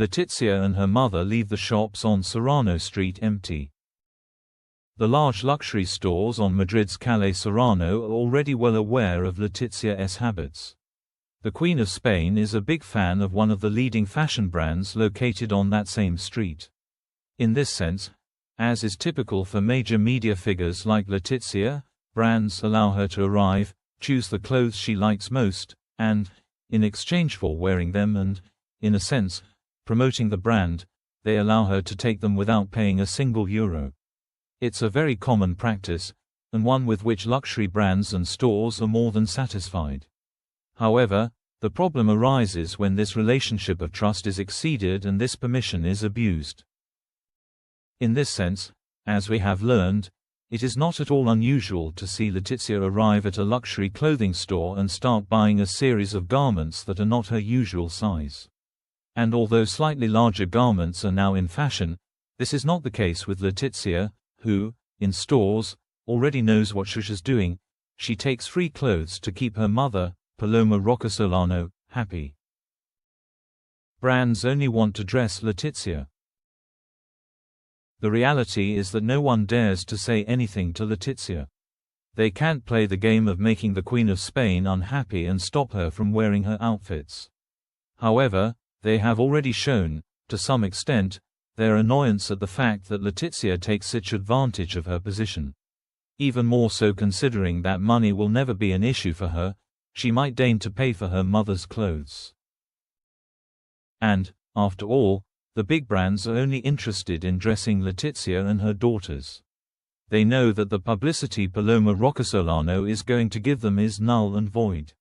Letizia and her mother leave the shops on Serrano Street empty. The large luxury stores on Madrid's Calle Serrano are already well aware of Letizia's habits. The Queen of Spain is a big fan of one of the leading fashion brands located on that same street. In this sense, as is typical for major media figures like Letizia, brands allow her to arrive, choose the clothes she likes most, and, in exchange for wearing them and, in a sense, promoting the brand, they allow her to take them without paying a single euro. It's a very common practice, and one with which luxury brands and stores are more than satisfied. However, the problem arises when this relationship of trust is exceeded and this permission is abused. In this sense, as we have learned, it is not at all unusual to see Letizia arrive at a luxury clothing store and start buying a series of garments that are not her usual size. And although slightly larger garments are now in fashion, this is not the case with Letizia, who, in stores, already knows what she's doing. She takes free clothes to keep her mother, Paloma Roccasolano, happy. Brands only want to dress Letizia. The reality is that no one dares to say anything to Letizia. They can't play the game of making the Queen of Spain unhappy and stop her from wearing her outfits. However, they have already shown, to some extent, their annoyance at the fact that Letizia takes such advantage of her position. Even more so considering that money will never be an issue for her, she might deign to pay for her mother's clothes. And, after all, the big brands are only interested in dressing Letizia and her daughters. They know that the publicity Paloma Roccasolano is going to give them is null and void.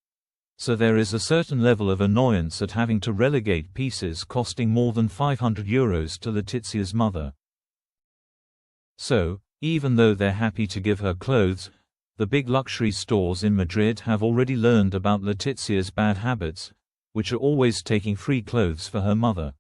So there is a certain level of annoyance at having to relegate pieces costing more than €500 to Letizia's mother. So, even though they're happy to give her clothes, the big luxury stores in Madrid have already learned about Letizia's bad habits, which are always taking free clothes for her mother.